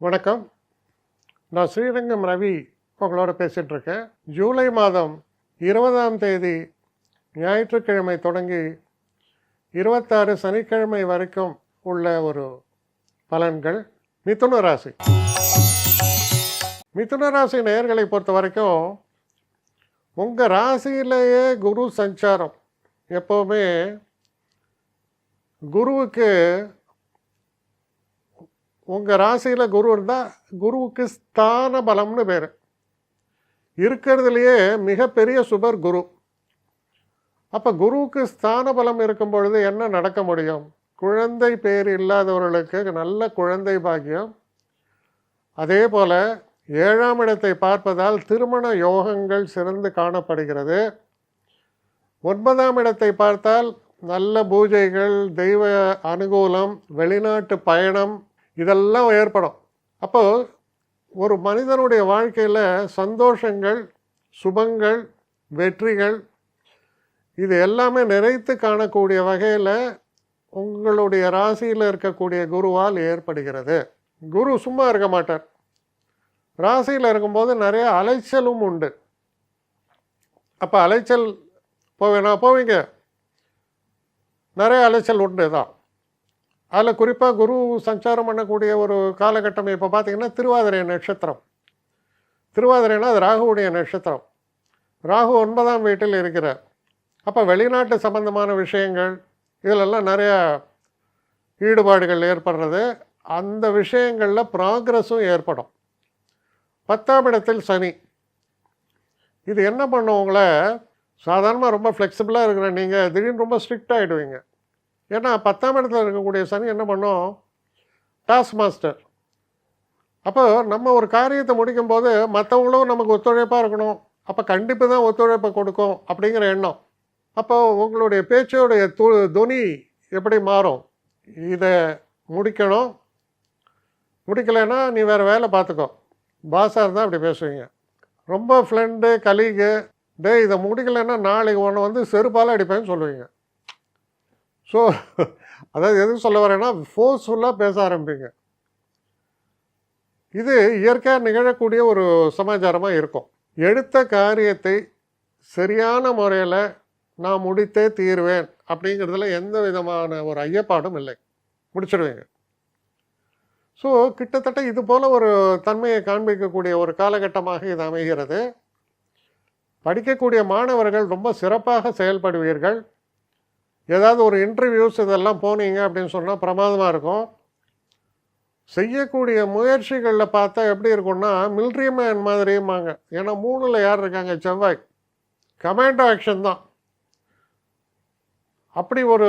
வணக்கம். நான் ஸ்ரீரங்கம் ரவி உங்களோட பேசிகிட்டு இருக்கேன். ஜூலை மாதம் 20ஆம் தேதி ஞாயிற்றுக்கிழமை தொடங்கி 26 சனிக்கிழமை வரைக்கும் உள்ள ஒரு பலன்கள். மிதுன ராசி. மிதுன ராசி நேயர்களை பொறுத்த வரைக்கும் உங்கள் ராசியிலேயே குரு சஞ்சாரம். எப்போவுமே குருவுக்கு உங்கள் ராசியில் குரு இருந்தால் குருவுக்கு ஸ்தான பலம்னு பேர். இருக்கிறதுலையே மிகப்பெரிய சுபர் குரு. அப்போ குருவுக்கு ஸ்தான பலம் இருக்கும் பொழுது என்ன நடக்க முடியும்? குழந்தை பேர் இல்லாதவர்களுக்கு நல்ல குழந்தை பாக்கியம். அதே போல் 7ஆம் இடத்தை பார்ப்பதால் திருமண யோகங்கள் சிறந்து காணப்படுகிறது. 9ஆம் இடத்தை பார்த்தால் நல்ல பூஜைகள், தெய்வ அனுகூலம், வெளிநாட்டு பயணம் இதெல்லாம் ஏற்படும். அப்போது ஒரு மனிதனுடைய வாழ்க்கையில் சந்தோஷங்கள், சுபங்கள், வெற்றிகள் இது எல்லாமே நிறைத்து காணக்கூடிய வகையில் உங்களுடைய ராசியில் இருக்கக்கூடிய குருவால் ஏற்படுகிறது. குரு சும்மா இருக்க மாட்டார். ராசியில் இருக்கும்போது நிறைய அலைச்சலும் உண்டு. அப்போ அலைச்சல் போவீங்க, நிறைய அலைச்சல் உண்டு தான். அதில் குறிப்பாக குரு சஞ்சாரம் பண்ணக்கூடிய ஒரு காலகட்டம் இப்போ பார்த்திங்கன்னா திருவாதிரை நட்சத்திரம். திருவாதிரைனா அது ராகுவுடைய நட்சத்திரம். ராகு 9ஆம் வீட்டில் இருக்கிறார். அப்போ வெளிநாட்டு சம்பந்தமான விஷயங்கள் இதிலெல்லாம் நிறையா ஈடுபாடுகள் ஏற்படுறது. அந்த விஷயங்களில் ப்ராக்ரஸும் ஏற்படும். 10ஆம் இடத்தில் சனி. இது என்ன பண்ணும்? உங்களை சாதாரணமாக ரொம்ப ஃப்ளெக்சிபிளாக இருக்கிற நீங்கள் திடீர்னு ரொம்ப ஸ்ட்ரிக்ட் ஆகிடுவீங்க. ஏன்னா 10ஆம் இடத்துல இருக்கக்கூடிய சனி என்ன பண்ணும்? Task master. அப்போ நம்ம ஒரு காரியத்தை முடிக்கும்போது மற்றவங்களும் நமக்கு ஒத்துழைப்பாக இருக்கணும். அப்போ கண்டிப்பாக தான் ஒத்துழைப்பை கொடுக்கும் அப்படிங்கிற எண்ணம். அப்போ உங்களுடைய பேச்சோடைய துணி எப்படி மாறும்? இதை முடிக்கணும், முடிக்கலைன்னா நீ வேறு வேலை பார்த்துக்கோ. பாஸாக இருந்தால் அப்படி பேசுவீங்க. ரொம்ப ஃப்ரெண்டு, கலீகு, இதை முடிக்கலைன்னா நாளைக்கு ஒன்று வந்து செருப்பால் அடிப்பேன்னு சொல்லுவீங்க. ஸோ அதாவது எதுக்கு சொல்ல வரேன்னா ஃபோர்ஸ்ஃபுல்லாக பேச ஆரம்பிப்பீங்க. இது இயற்கையாக நிகழக்கூடிய ஒரு சமாச்சாரமாக இருக்கும். எடுத்த காரியத்தை சரியான முறையில் நான் முடித்தே தீர்வேன் அப்படிங்கிறதுல எந்த விதமான ஒரு ஐயப்பாடும் இல்லை, முடிச்சிடுவீங்க. ஸோ கிட்டத்தட்ட இது போல் ஒரு தன்மையை காண்பிக்கக்கூடிய ஒரு காலகட்டமாக இது அமைகிறது. படிக்கக்கூடிய மாணவர்கள் ரொம்ப சிறப்பாக செயல்படுவீர்கள். ஏதாவது ஒரு இன்டர்வியூஸ் இதெல்லாம் போனீங்க அப்படின்னு சொன்னால் பிரமாதமாக இருக்கும். செய்யக்கூடிய முயற்சிகளில் பார்த்தா எப்படி இருக்கும்னா மிலிட்ரி மேன் மாதிரியுமாங்க. ஏன்னா 3ல் யார் இருக்காங்க? செவ்வாய். கமாண்டோ ஆக்ஷன் தான். அப்படி ஒரு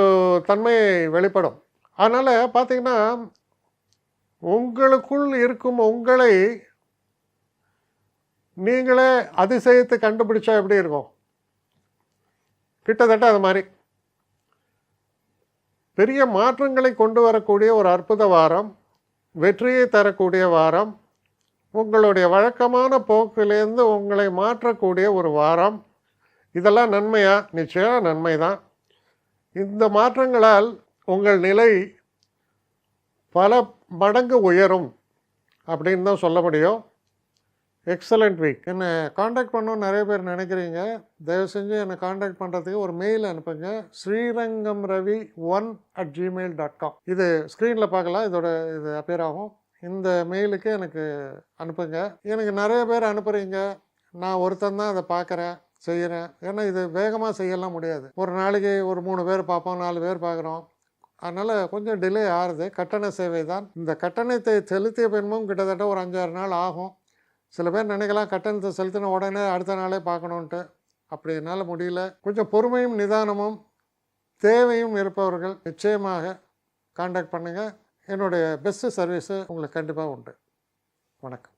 தன்மை வெளிப்படும். அதனால் பார்த்திங்கன்னா உங்களுக்குள் இருக்கும் உங்களை நீங்களே அதிசயத்தை கண்டுபிடிச்சா எப்படி இருக்கும்? கிட்டத்தட்ட அது மாதிரி பெரிய மாற்றங்களை கொண்டு வரக்கூடிய ஒரு அற்புத வாரம், வெற்றியை தரக்கூடிய வாரம், உங்களுடைய வழக்கமான போக்கிலேருந்து உங்களை மாற்றக்கூடிய ஒரு வாரம். இதெல்லாம் நன்மையா? நிச்சயம் நன்மை தான். இந்த மாற்றங்களால் உங்கள் நிலை பல மடங்கு உயரும் அப்படின்னு தான் சொல்ல முடியும். Excellent week. என்னை காண்டாக்ட் பண்ணணும்னு நிறைய பேர் நினைக்கிறீங்க. தயவு செஞ்சு என்னை காண்டாக்ட் பண்ணுறதுக்கு ஒரு மெயில் அனுப்புங்க. srirangamravi1@gmail.com. இது ஸ்க்ரீனில் பார்க்கலாம். இது அப்பியர் ஆகும். இந்த மெயிலுக்கு எனக்கு அனுப்புங்க. எனக்கு நிறைய பேர் அனுப்புகிறீங்க. நான் ஒருத்தன் தான் அதை பார்க்குறேன், செய்கிறேன். ஏன்னா இது வேகமாக செய்யலாம் முடியாது. ஒரு நாளைக்கு ஒரு 3 பேர் பார்ப்போம், 4 பேர் பார்க்குறோம். அதனால் கொஞ்சம் டிலே ஆகுது. கட்டண சேவை தான். இந்த கட்டணத்தை செலுத்திய பின்பும் கிட்டத்தட்ட ஒரு 5-6 நாள் ஆகும். சில பேர் நினைக்கலாம் கட்டணத்தை செலுத்தின உடனே அடுத்த நாளே பார்க்கணுன்ட்டு. அப்படி என்னால் முடியல. கொஞ்சம் பொறுமையும் நிதானமும் தேவையும் இருப்பவர்கள் நிச்சயமாக காண்டாக்ட் பண்ணுங்கள். என்னுடைய பெஸ்ட்டு சர்வீஸு உங்களுக்கு கண்டிப்பாக உண்டு. வணக்கம்.